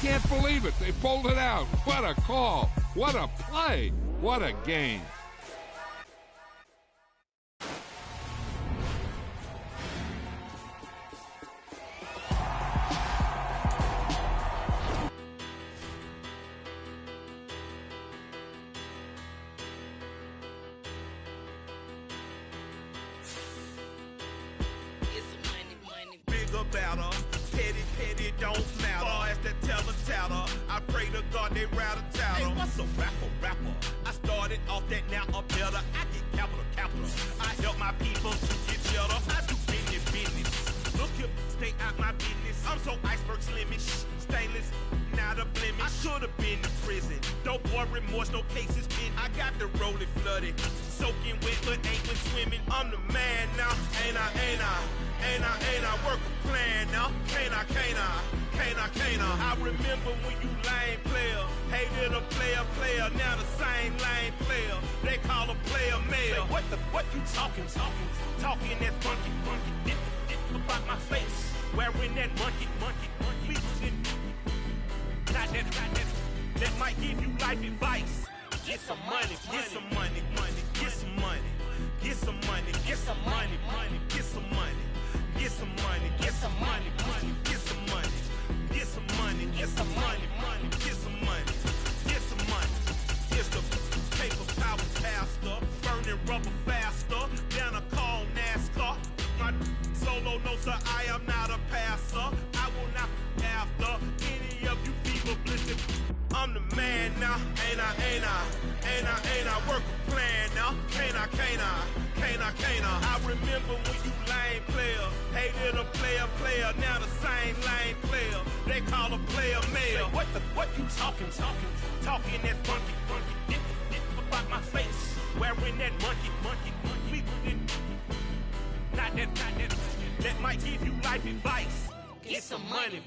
can't believe it. They pulled it out. What a call. What a play. What a game. Better, petty, don't matter. Far as that teller tatter, I pray to God they rattle tattle. Hey, what's a rapper? I started off that, now I'm better. I get capital. I help my people to get cheddar. I do business. Look here, stay out my business. I'm so iceberg slimish, stainless, not a blemish. I should have been in prison. No boy remorse, no cases been. I got the rolling flooded, soaking wet, but ain't been swimming. I'm the man now, ain't I? Work a plan now, can't I? I remember when you lame player, hated a player, now the same lame player. They call a player mayor. What you talking that funky. It about my face, wearing that monkey. Not that might give you life advice. Get some money. It's the paper power pastor, burning rubber faster than a call NASCAR. My solo, no sir, I am not a passer. I will not after any of you fever blizzard. I'm the man now, ain't I? Work a plan now, can't I? I remember when you lame player, hated a player, now the same lame player. They call a player mayor. What you talking that funky. It about my face, wearing that monkey. Not that might give you life advice. Get some money.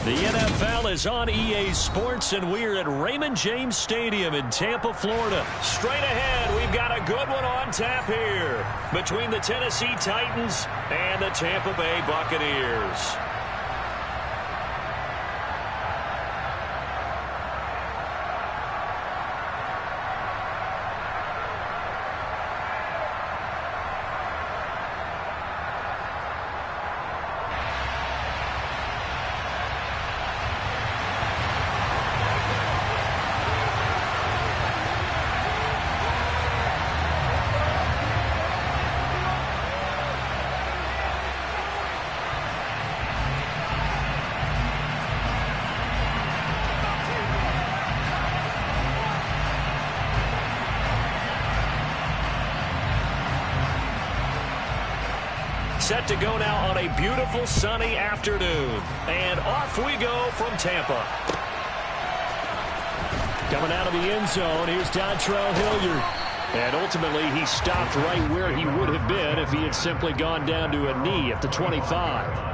The NFL is on EA Sports, and we're at Raymond James Stadium in Tampa, Florida. Straight ahead, we've got a good one on tap here between the Tennessee Titans and the Tampa Bay Buccaneers. Set to go now on a beautiful sunny afternoon. And off we go from Tampa. Coming out of the end zone, here's Dontrell Hilliard. And ultimately, he stopped right where he would have been if he had simply gone down to a knee at the 25.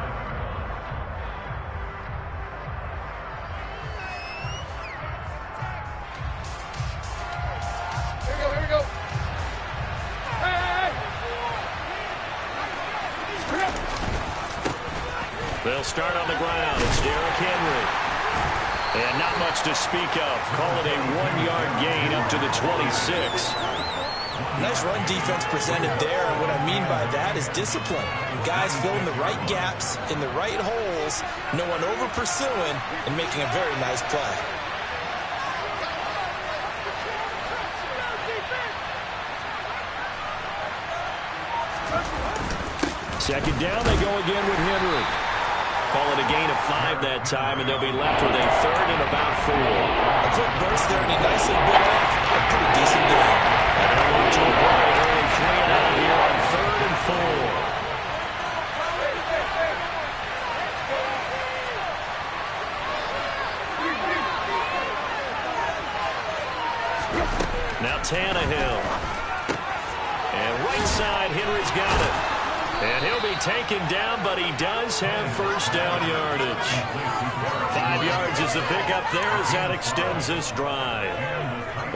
They'll start on the ground. It's Derrick Henry. And not much to speak of. Call it a 1-yard gain up to the 26. Nice run defense presented there. And what I mean by that is discipline. Guys filling the right gaps in the right holes. No one over pursuing and making a very nice play. Second down, they go again with Henry. Call it a gain of 5 that time, and they'll be left with a third and about 4. A quick burst there, and he nicely bit off a pretty decent game. And they'll look to avoid only 3 and out here on 3rd and 4. Now Tannehill. And right side, Henry's got it. And he'll be taken down, but he does have first down yardage. 5 yards is the pickup there as that extends this drive.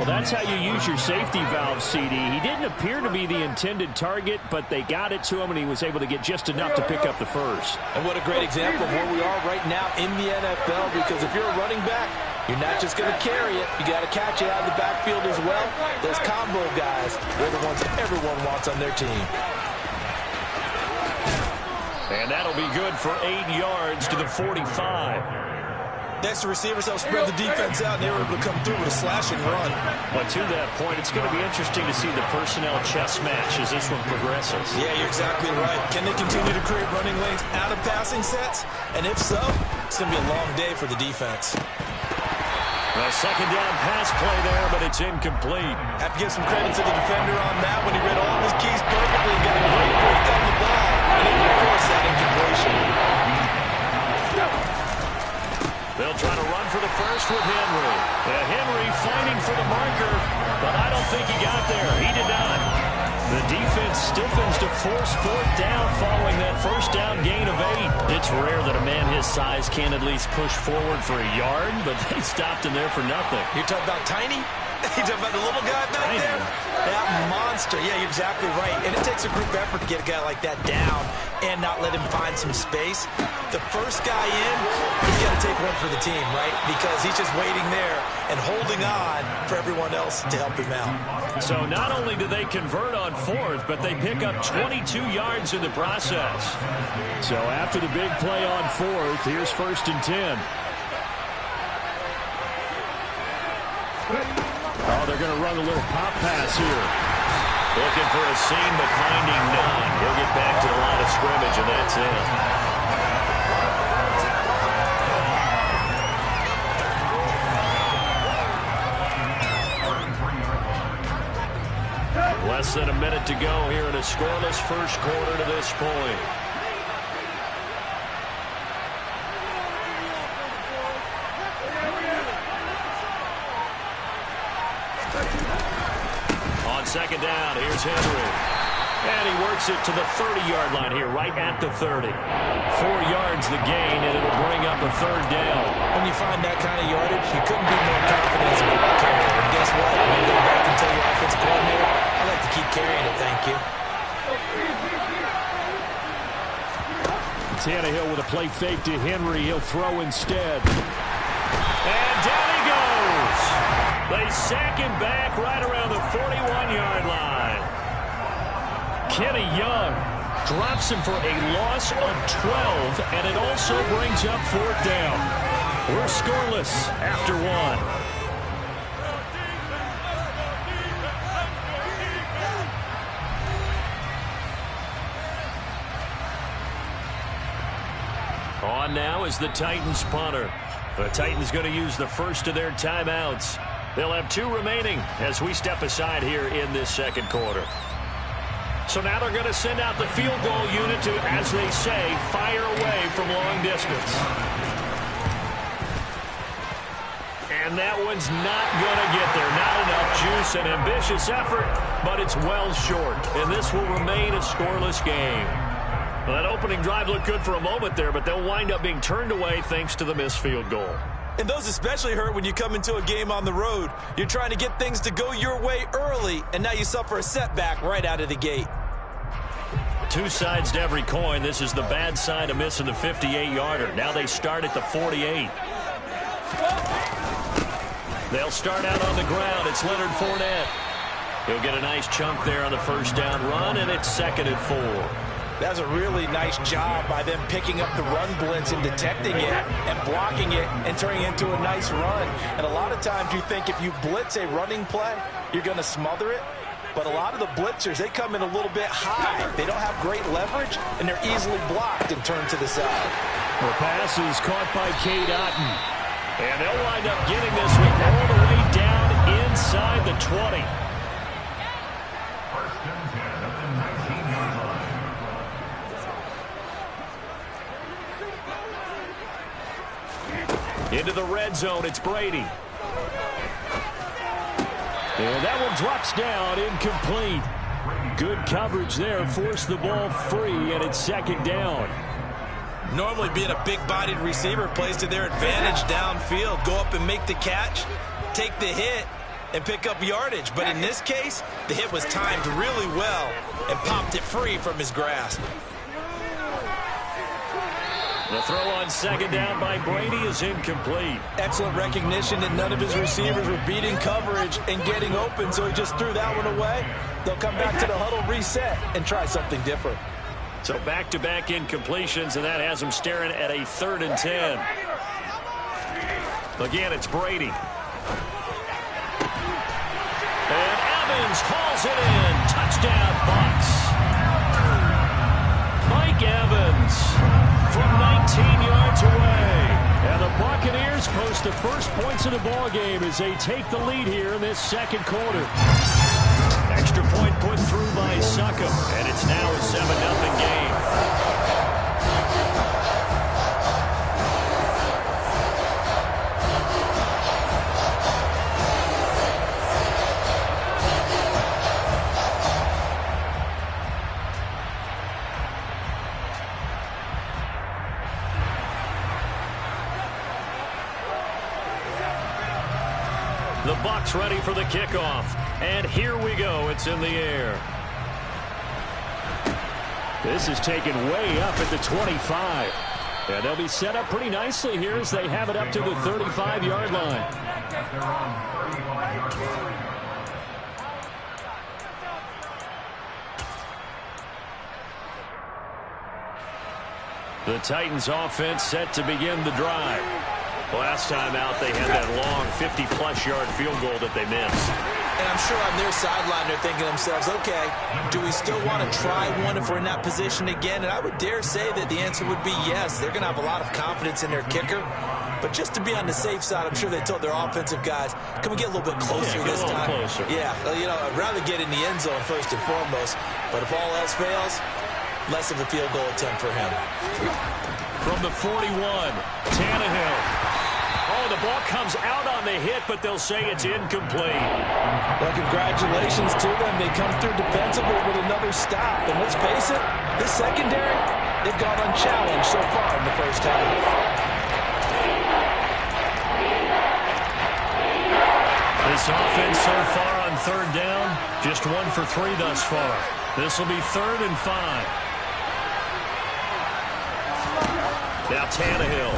Well, that's how you use your safety valve, CD. He didn't appear to be the intended target, but they got it to him, and he was able to get just enough to pick up the first. And what a great example of where we are right now in the NFL, because if you're a running back, you're not just going to carry it. You got to catch it out of the backfield as well. Those combo guys, they're the ones that everyone wants on their team. And that'll be good for 8 yards to the 45. Next, the receivers help spread the defense out, and they were able to come through with a slashing run. But to that point, it's going to be interesting to see the personnel chess match as this one progresses. Yeah, you're exactly right. Can they continue to create running lanes out of passing sets? And if so, it's going to be a long day for the defense. A second down pass play there, but it's incomplete. Have to give some credit to the defender on that when he read all of his keys perfectly and got a great break on the ball and able to force that incompletion. They'll try to run for the first with Henry. Henry fighting for the marker, but I don't think he got there. He did not. The defense stiffens to force fourth down following that first down gain of 8. It's rare that a man his size can at least push forward for a yard, but they stopped him there for nothing. You're talking about tiny? You're talking about the little guy back there? That monster. Yeah, you're exactly right. And it takes a group effort to get a guy like that down and not let him find some space. The first guy in, he's got to take one for the team, right? Because he's just waiting there and holding on for everyone else to help him out. So not only do they convert on fourth, but they pick up 22 yards in the process. So after the big play on fourth, here's 1st and 10. Oh, they're going to run a little pop pass here. Looking for a seam, but finding none. He'll get back to the line of scrimmage, and that's it. Less than a minute to go here in a scoreless first quarter to this point. On second down, here's Henry. And he works it to the 30-yard line here, right at the 30. 4 yards the gain, and it'll bring up a third down. When you find that kind of yardage, you couldn't be more confident as a ball carrier. And guess what? When you go back and tell your offensive coordinator, I like to keep carrying it, thank you. Tannehill with a play fake to Henry. He'll throw instead. And down he goes. They sack him back right around the 41-yard line. Kenny Young drops him for a loss of 12, and it also brings up fourth down. We're scoreless after 1. On now is the Titans punter. The Titans going to use the first of their timeouts. They'll have 2 remaining as we step aside here in this second quarter. So now they're going to send out the field goal unit to, as they say, fire away from long distance. And that one's not going to get there. Not enough juice, an ambitious effort, but it's well short. And this will remain a scoreless game. Well, that opening drive looked good for a moment there, but they'll wind up being turned away thanks to the missed field goal. And those especially hurt when you come into a game on the road. You're trying to get things to go your way early, and now you suffer a setback right out of the gate. 2 sides to every coin. This is the bad side of missing the 58-yarder. Now they start at the 48. They'll start out on the ground. It's Leonard Fournette. He'll get a nice chunk there on the first down run, and it's 2nd and 4. That's a really nice job by them picking up the run blitz and detecting it and blocking it and turning it into a nice run. And a lot of times you think if you blitz a running play, you're going to smother it. But a lot of the blitzers, they come in a little bit high. They don't have great leverage, and they're easily blocked and turned to the side. The pass is caught by Cade Otton. And they'll wind up getting this one all the way down inside the 20. Into the red zone, it's Brady. And that one drops down, incomplete. Good coverage there, forced the ball free, and it's 2nd down. Normally being a big-bodied receiver plays to their advantage downfield. Go up and make the catch, take the hit, and pick up yardage. But in this case, the hit was timed really well and popped it free from his grasp. The throw on second down by Brady is incomplete. Excellent recognition that none of his receivers were beating coverage and getting open, so he just threw that one away. They'll come back to the huddle, reset, and try something different. So back-to-back incompletions, and that has him staring at a 3rd and 10. Again, it's Brady. And Evans hauls it in. Touchdown, Bucs. Mike Evans from 19 yards away. And the Buccaneers post the first points of the ball game as they take the lead here in this second quarter. Extra point put through by Succop, and it's now a 7-0 game. The Bucs ready for the kickoff. And here we go. It's in the air. This is taken way up at the 25. And they'll be set up pretty nicely here as they have it up to the 35-yard line. The Titans offense set to begin the drive. Last time out, they had that long 50-plus yard field goal that they missed. And I'm sure on their sideline they're thinking to themselves, okay, do we still want to try one if we're in that position again? And I would dare say that the answer would be yes. They're going to have a lot of confidence in their kicker. But just to be on the safe side, I'm sure they told their offensive guys, can we get a little bit closer this time? Closer. Yeah, you know, I'd rather get in the end zone first and foremost. But if all else fails, less of a field goal attempt for him. From the 41, Tannehill. Oh, the ball comes out on the hit, but they'll say it's incomplete. Well, congratulations to them. They come through defensively with another stop. And let's face it, this secondary, they've gone unchallenged so far in the first half. This offense so far on 3rd down, just 1 for 3 thus far. This will be 3rd and 5. Now Tannehill.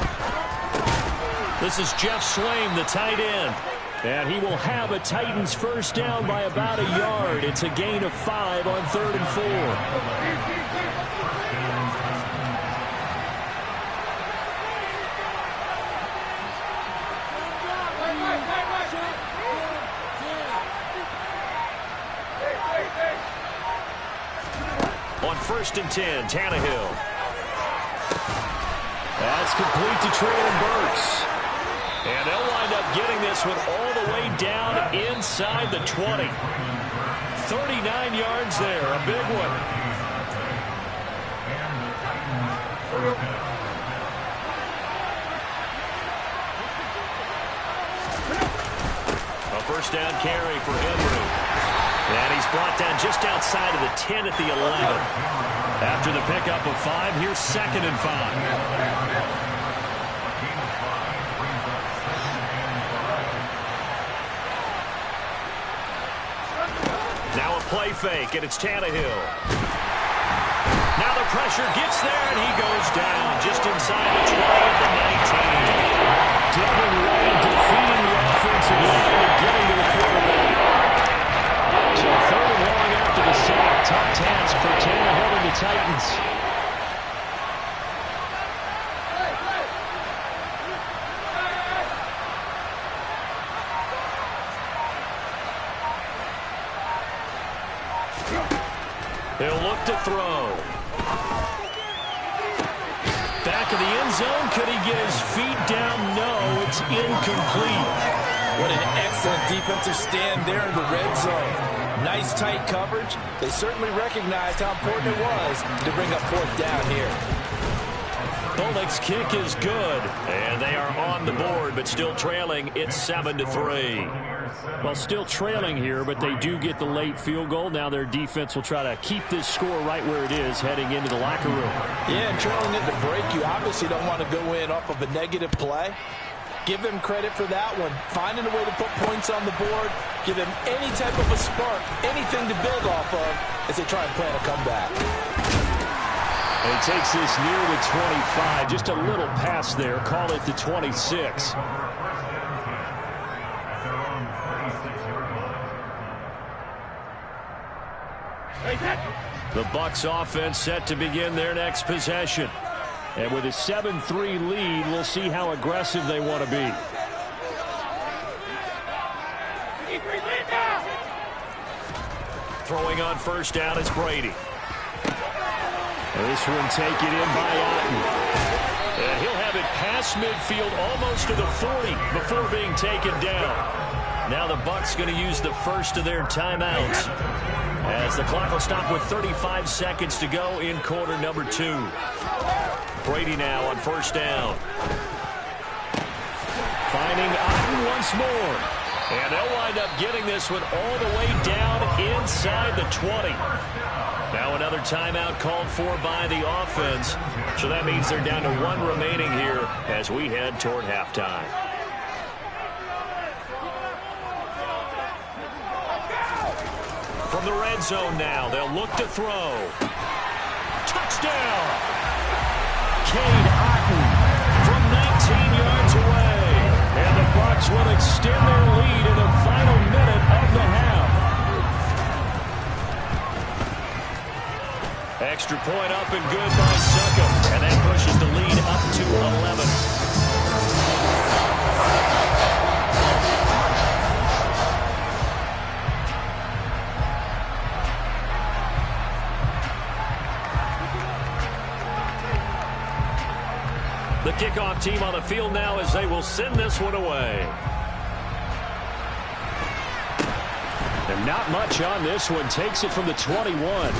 This is Jeff Swaim, the tight end. And he will have a Titans first down by about a yard. It's a gain of 5 on 3rd and 4. On 1st and 10, Tannehill. That's complete to Traylon Burks. And they'll wind up getting this one all the way down inside the 20. 39 yards there, a big one. A first down carry for Henry. And he's brought down just outside of the 10 at the 11. After the pickup of 5, here's 2nd and 5. Now a play fake, and it's Tannehill. Now the pressure gets there, and he goes down just inside the 20 at the 19. Devin White defeating the offensive line and getting to the quarterback. So 3rd and long after the sack. Tough task for Tannehill and the Titans. He'll look to throw. Back of the end zone. Could he get his feet down? No, it's incomplete. What an excellent defensive stand there in the red zone. Nice tight coverage. They certainly recognized how important it was to bring up 4th down here. Bullock's kick is good, and they are on the board, but still trailing. It's 7-3. Well, still trailing here, but they do get the late field goal. Now their defense will try to keep this score right where it is heading into the locker room. Yeah, and trailing at the break, you obviously don't want to go in off of a negative play. Give them credit for that one. Finding a way to put points on the board, give them any type of a spark, anything to build off of as they try and plan a comeback. And he takes this near the 25, just a little pass there. Call it the 26. The Bucs offense set to begin their next possession. And with a 7-3 lead, we'll see how aggressive they want to be. Throwing on first down is Brady. And this one taken in by Otten. And he'll have it past midfield almost to the 40 before being taken down. Now the Bucs going to use the first of their timeouts, as the clock will stop with 35 seconds to go in quarter number 2. Brady now on first down. Finding Otten once more. And they'll wind up getting this one all the way down inside the 20. Now another timeout called for by the offense. So that means they're down to 1 remaining here as we head toward halftime. From the red zone now, they'll look to throw. Touchdown! Cade Otten from 19 yards away. And the Bucs will extend their lead in the final minute of the half. Extra point up and good by Succop. And that pushes the lead up to 11. The kickoff team on the field now as they will send this one away. And not much on this one. Takes it from the 21.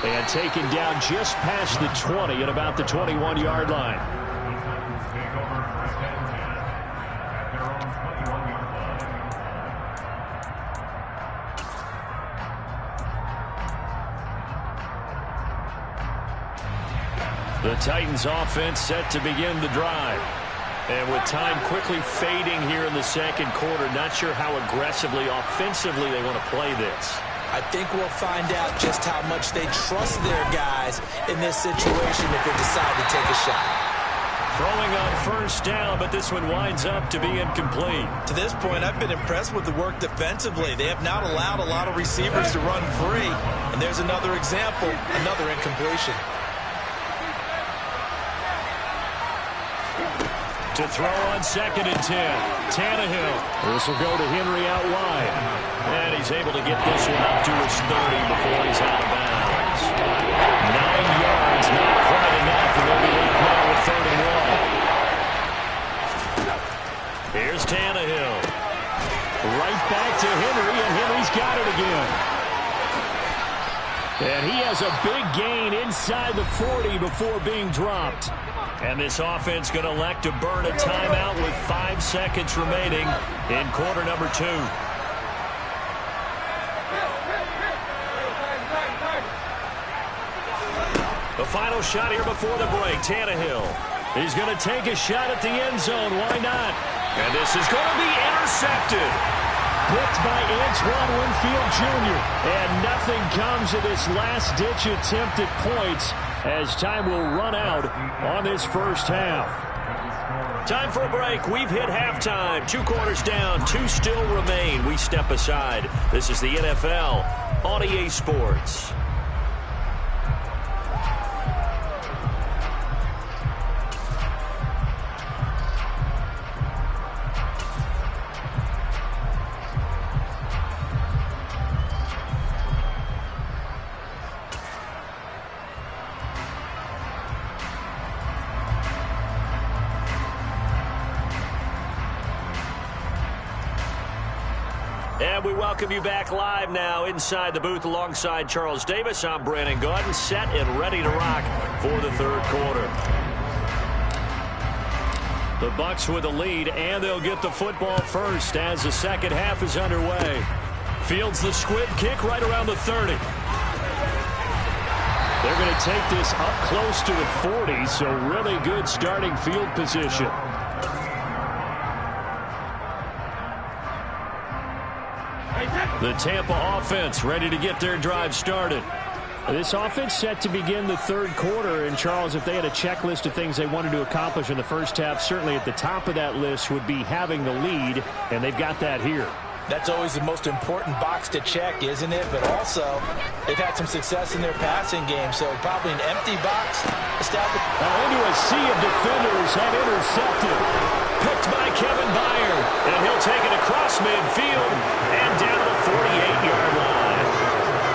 And taken down just past the 20 at about the 21-yard line. The Titans offense set to begin the drive. And with time quickly fading here in the second quarter, not sure how aggressively, offensively they want to play this. I think we'll find out just how much they trust their guys in this situation if they decide to take a shot. Throwing on first down, but this one winds up to be incomplete. To this point, I've been impressed with the work defensively. They have not allowed a lot of receivers to run free. And there's another example, another incompletion. To throw on 2nd and 10. Tannehill. This will go to Henry out wide. And he's able to get this one up to his 30 before he's out of bounds. 9 yards, not quite enough. And they'll be left now with 3rd and 1. Here's Tannehill. Right back to Henry, and Henry's got it again. And he has a big gain inside the 40 before being dropped. And this offense going to elect to burn a timeout with 5 seconds remaining in quarter number 2. The final shot here before the break. Tannehill. He's going to take a shot at the end zone. Why not? And this is going to be intercepted. Picked by Antoine Winfield Jr. And nothing comes of this last-ditch attempt at points as time will run out on this first half. Time for a break. We've hit halftime. 2 quarters down. 2 still remain. We step aside. This is the NFL on EA Sports. And we welcome you back live now inside the booth alongside Charles Davis. I'm Brandon Gaudin, set and ready to rock for the 3rd quarter. The Bucs with the lead, and they'll get the football first as the second half is underway. Fields the squib kick right around the 30. They're going to take this up close to the 40, so really good starting field position. The Tampa offense ready to get their drive started. This offense set to begin the third quarter. And, Charles, if they had a checklist of things they wanted to accomplish in the first half, certainly at the top of that list would be having the lead, and they've got that here. That's always the most important box to check, isn't it? But also, they've had some success in their passing game, so probably an empty box established. Into a sea of defenders and intercepted. Picked by Kevin Byard, and he'll take it across midfield and down to the 48-yard line.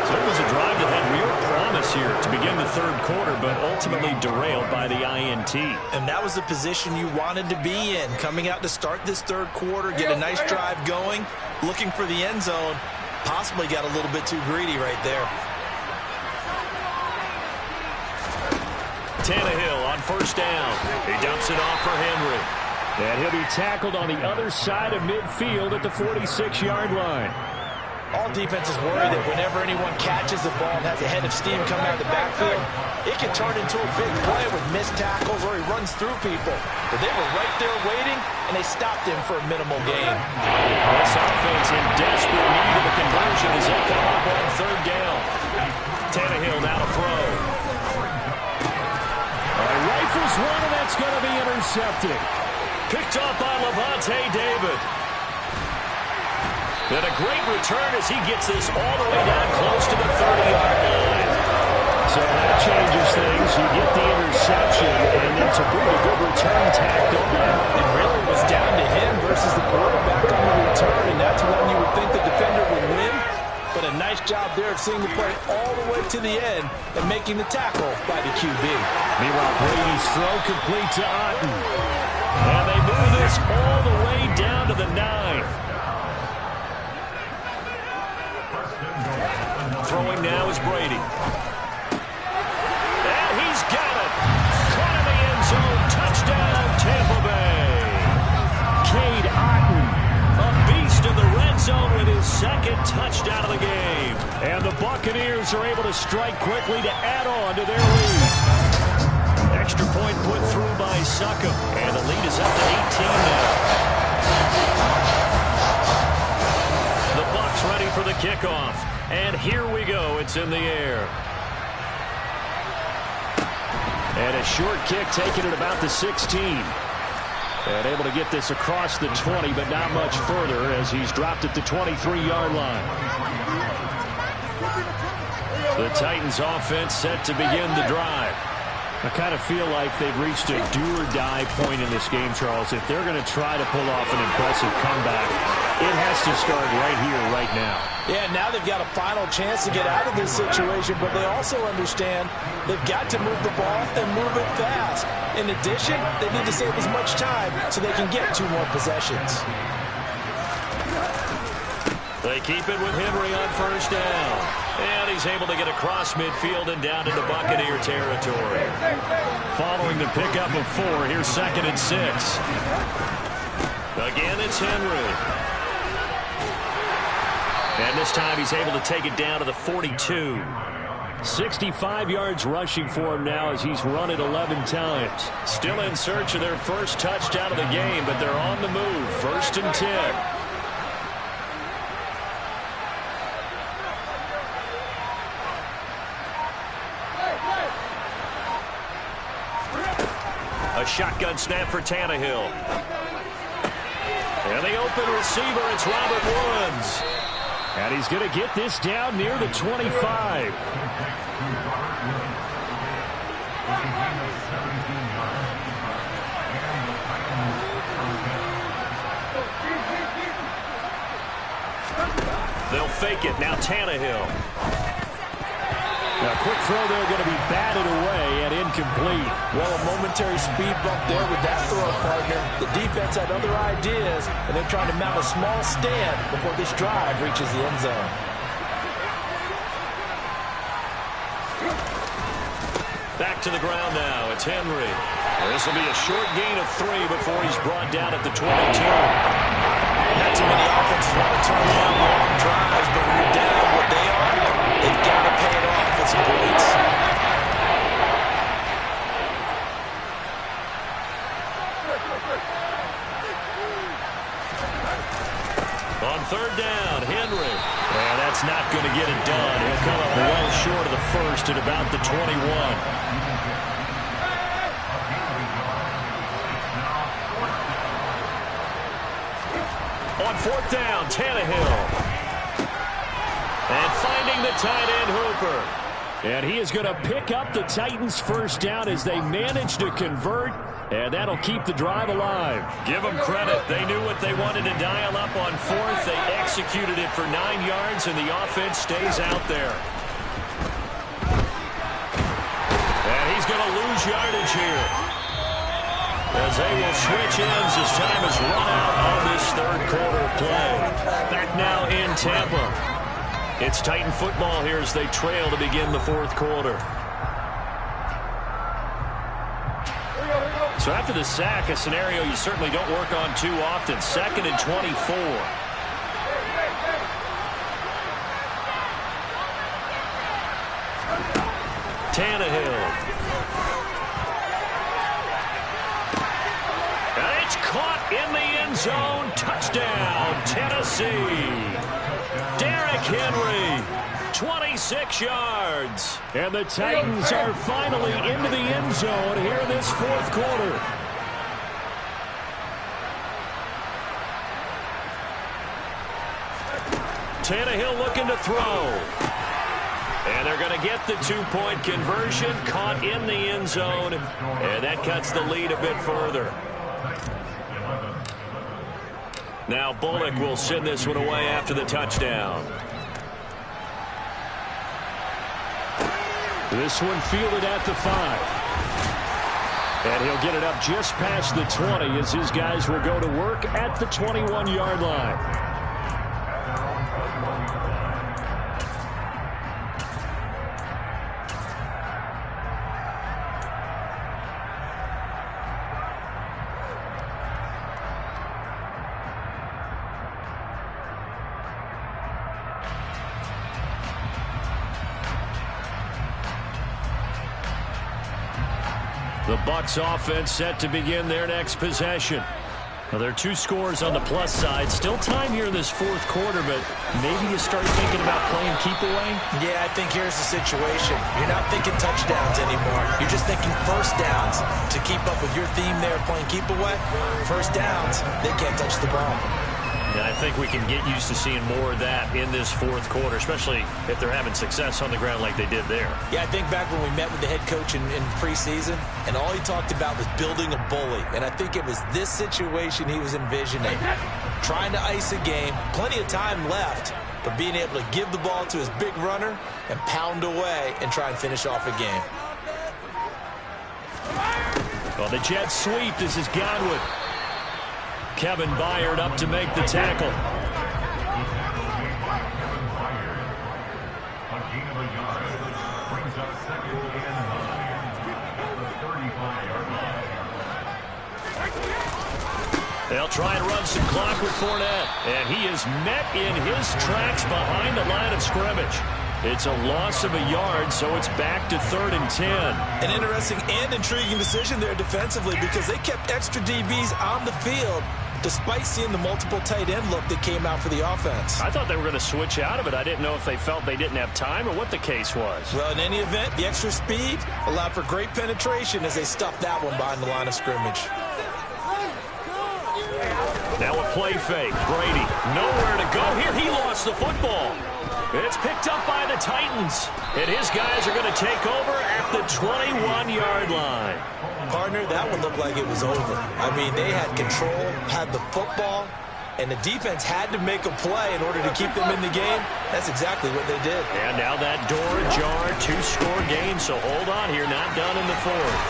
So it was a drive that had real promise here to begin the third quarter, but ultimately derailed by the INT. And that was the position you wanted to be in, coming out to start this third quarter, get a nice drive going, looking for the end zone. Possibly got a little bit too greedy right there. Tannehill on first down. He dumps it off for Henry. And he'll be tackled on the other side of midfield at the 46-yard line. All defenses worry that whenever anyone catches the ball and has a head of steam coming out of the backfield, it can turn into a big play with missed tackles or he runs through people. But they were right there waiting, and they stopped him for a minimal gain. This offense in desperate need of a conversion as they come up on third down. Tannehill now to throw. Rifles one, and that's going to be intercepted. Picked up by Levante David. And a great return as he gets this all the way down close to the 30-yard line. So that changes things. You get the interception, and it's a pretty good return tacked on. It really was down to him versus the quarterback on the return, and that's when you would think the defender would win. But a nice job there of seeing the play all the way to the end and making the tackle by the QB. Meanwhile, Brady's throw complete to Otten. And they move this all the way down to the 9. Throwing now is Brady. And he's got it. Caught in the end zone. Touchdown, Tampa Bay. Cade Otten, A beast in the red zone with his second touchdown of the game. and the Buccaneers are able to strike quickly to add on to their lead. Extra point put through by Succop, and the lead is up to 18 now. The Bucs ready for the kickoff. And here we go. It's in the air. And a short kick taken at about the 16. And able to get this across the 20, but not much further as he's dropped at the 23-yard line. The Titans offense set to begin the drive. I kind of feel like they've reached a do-or-die point in this game, Charles. If they're going to try to pull off an impressive comeback, it has to start right here, right now. Yeah, now they've got a final chance to get out of this situation, but they also understand they've got to move the ball and move it fast. In addition, they need to save as much time so they can get 2 more possessions. They keep it with Henry on first down. And he's able to get across midfield and down into Buccaneer territory. Following the pickup of 4, here's 2nd and 6. Again, it's Henry. And this time he's able to take it down to the 42. 65 yards rushing for him now as he's run it 11 times. Still in search of their first touchdown of the game, but they're on the move. 1st and 10. A shotgun snap for Tannehill. And the open receiver, it's Robert Woods. And he's going to get this down near the 25. They'll fake it. Now Tannehill. A quick throw there going to be batted away and incomplete. Well, a momentary speed bump there with that throw, partner. The defense had other ideas, and they're trying to mount a small stand before this drive reaches the end zone. Back to the ground now. It's Henry. This will be a short gain of 3 before he's brought down at the 22. Not too many offenses want to turn down long drives, but when you're down what they are, they've got to pay it off with some points. On 3rd down, Henry. 21. On fourth down, Tannehill. And finding the tight end, Hooper. And he is going to pick up the Titans' first down as they manage to convert. And that'll keep the drive alive. Give them credit. They knew what they wanted to dial up on fourth. They executed it for 9 yards, and the offense stays out there. And he's going to lose yardage here, as they will switch ends as time has run out on this third quarter of play. Back now in Tampa. It's Titan football here as they trail to begin the fourth quarter. So after the sack, a scenario you certainly don't work on too often. 2nd and 24. Tannehill. And it's caught in the end zone. Touchdown, Tennessee. Derrick Henry, 26 yards. And the Titans are finally into the end zone here in this fourth quarter. Tannehill looking to throw. And they're going to get the 2-point conversion, caught in the end zone. And that cuts the lead a bit further. Now Bullock will send this one away after the touchdown. This one fielded at the 5. And he'll get it up just past the 20 as his guys will go to work at the 21-yard line. The Bucs offense set to begin their next possession. Well, there are 2 scores on the plus side. Still time here in this fourth quarter, but maybe you start thinking about playing keep away? Yeah, I think here's the situation. You're not thinking touchdowns anymore. You're just thinking first downs. To keep up with your theme there, playing keep away, first downs, they can't touch the ball. And I think we can get used to seeing more of that in this fourth quarter, especially if they're having success on the ground like they did there. Yeah, I think back when we met with the head coach in preseason, and all he talked about was building a bully. And I think it was this situation he was envisioning. Trying to ice a game, plenty of time left, but being able to give the ball to his big runner and pound away and try and finish off a game. Well, the jet sweep, this is Godwin. Kevin Byard up to make the tackle. They'll try and run some clock with Fournette. And he is met in his tracks behind the line of scrimmage. It's a loss of a yard, so it's back to 3rd and 10. An interesting and intriguing decision there defensively because they kept extra DBs on the field despite seeing the multiple tight end look that came out for the offense. I thought they were going to switch out of it. I didn't know if they felt they didn't have time or what the case was. Well, in any event, the extra speed allowed for great penetration as they stuffed that one behind the line of scrimmage. Now a play fake. Brady, nowhere to go here. He lost the football. It's picked up by the Titans. And his guys are going to take over at the 21-yard line. Partner, that one looked like it was over. I mean, they had control, had the football, and the defense had to make a play in order to keep them in the game. That's exactly what they did. And now that door ajar, 2-score game, so hold on here, not done in the fourth.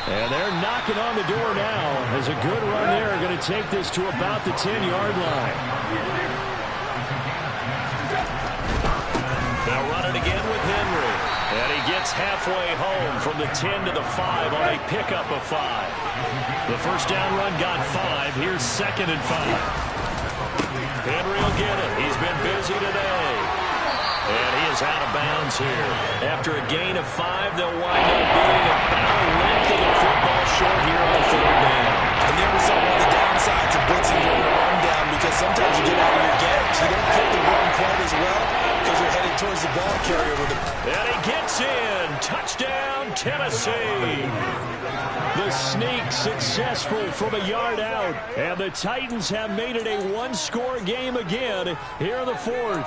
And they're knocking on the door now as a good run there going to take this to about the 10-yard line. Now running again with Henry. And he gets halfway home from the 10 to the 5 on a pickup of 5. The first down run got 5. Here's 2nd and 5. Henry will get it. He's been busy today. And he is out of bounds here. After a gain of 5, they'll wind up being about a length of the football short here on the 3rd down. And there was some of the downsides of blitzing during a run down because sometimes you get out of your games. You don't fit the run quite as well because you're headed towards the ball carrier with it. And he gets It's in. Touchdown, Tennessee. The sneak successful from a yard out. And the Titans have made it a one-score game again here in the fourth.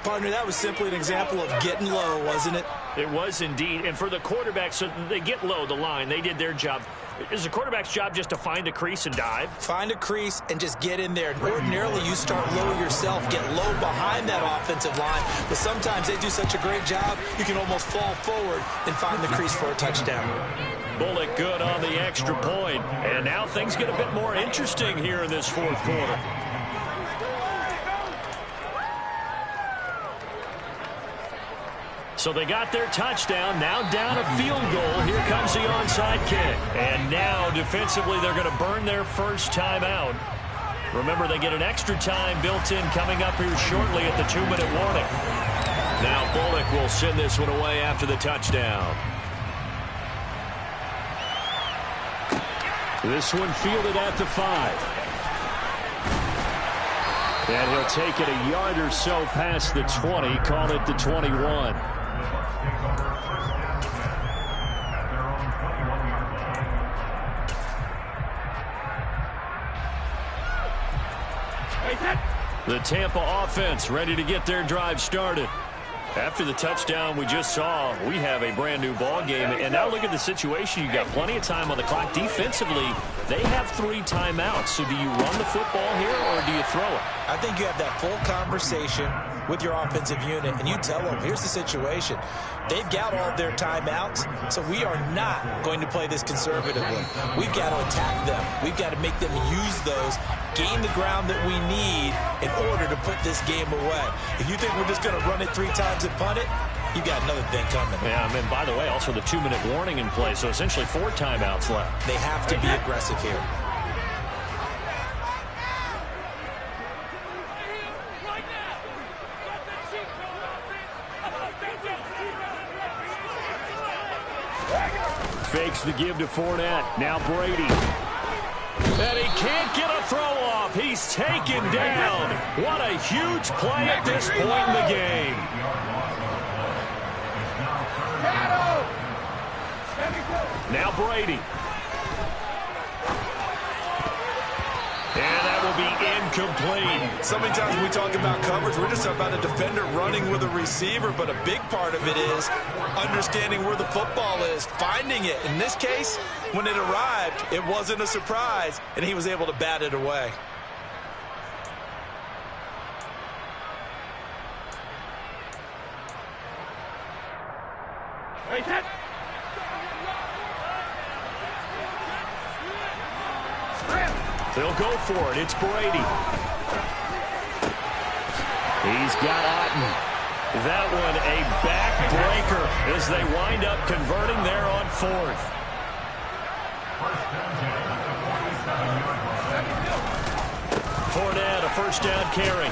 Partner, that was simply an example of getting low, wasn't it? It was indeed. And for the quarterback, so they get low the line. They did their job. Is the quarterback's job just to find a crease and dive? Find a crease and just get in there. Ordinarily, you start low yourself, get low behind that offensive line. But sometimes they do such a great job, you can almost fall forward and find the crease for a touchdown. Bullock good on the extra point. And now things get a bit more interesting here in this fourth quarter. So they got their touchdown, now down a field goal. Here comes the onside kick. And now defensively they're going to burn their first timeout. Remember, they get an extra time built in coming up here shortly at the 2-minute warning. Now Bullock will send this one away after the touchdown. This one fielded at the 5. And he'll take it a yard or so past the 20, call it the 21. The Tampa offense ready to get their drive started. After the touchdown we just saw, we have a brand new ball game. And now look at the situation. You got plenty of time on the clock. Defensively, they have 3 timeouts. So do you run the football here or do you throw it? I think you have that full conversation with your offensive unit, and you tell them, here's the situation. They've got all of their timeouts, so we are not going to play this conservatively. We've got to attack them. We've got to make them use those, gain the ground that we need in order to put this game away. If you think we're just going to run it 3 times and punt it, you've got another thing coming. Yeah, and by the way, also the 2-minute warning in play, so essentially 4 timeouts left. They have to be aggressive here. Fakes the give to Fournette. Now Brady. And he can't get a throw off. He's taken down. What a huge play at this point in the game. Now Brady. And that will be incomplete. So many times when we talk about coverage, we're just about a defender running with a receiver, but a big part of it is understanding where the football is, finding it. In this case, when it arrived, it wasn't a surprise, and he was able to bat it away. They'll go for it. It's Brady. He's got Otten. That one a backbreaker as they wind up converting there on 4th. Fournette, a first down carry.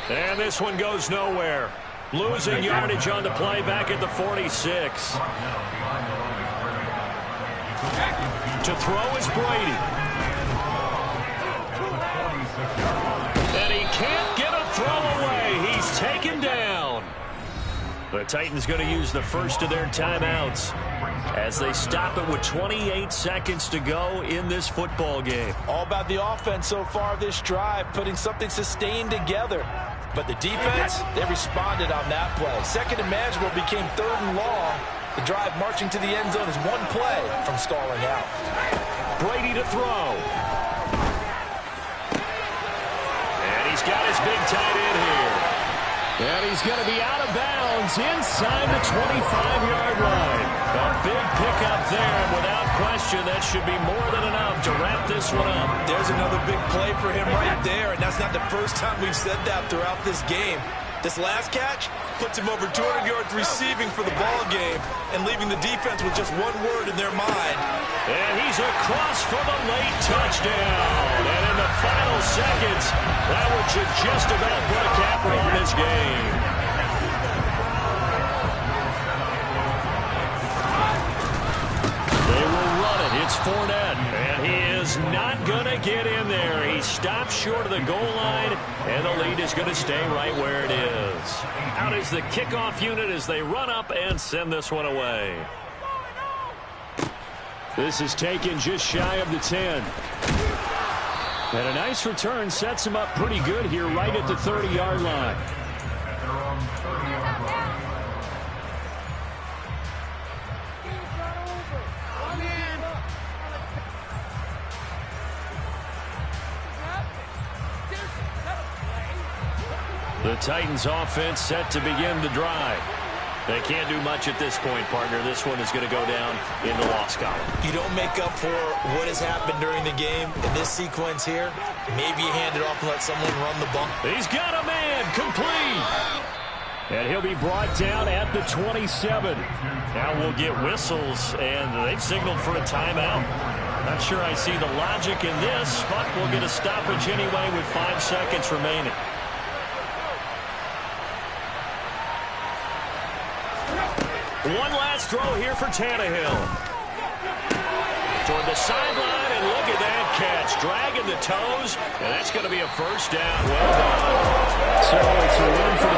And this one goes nowhere. Losing yardage on the play back at the 46. To throw is Brady. And he can't get a throw away. He's taken down. The Titans going to use the first of their timeouts as they stop it with 28 seconds to go in this football game. All about the offense so far this drive, putting something sustained together. But the defense, they responded on that play. Second and manageable became 3rd and long. The drive marching to the end zone is 1 play from stalling out. Brady to throw. He's got his big tight end here. And he's going to be out of bounds inside the 25-yard line. A big pickup there. Without question, that should be more than enough to wrap this one up. There's another big play for him right there, and that's not the first time we've said that throughout this game. This last catch puts him over 200 yards receiving for the ball game and leaving the defense with just 1 word in their mind. And he's across for the late touchdown. And in the final seconds, that one should just about put a capper on this game. They will run it. It's Fournette. And he is not going to get in there. He stops short of the goal line, and the lead is going to stay right where it is. Out is the kickoff unit as they run up and send this one away. This is taken just shy of the 10. And a nice return sets him up pretty good here right at the 30-yard line. The Titans offense set to begin the drive. They can't do much at this point, partner. This one is going to go down in the loss column. You don't make up for what has happened during the game in this sequence here. Maybe you hand it off and let someone run the ball. He's got a man complete. And he'll be brought down at the 27. Now we'll get whistles, and they've signaled for a timeout. Not sure I see the logic in this, but we'll get a stoppage anyway with 5 seconds remaining. One last throw here for Tannehill. Toward the sideline, and look at that catch. Dragging the toes, and that's going to be a first down. Well done. So it's a win for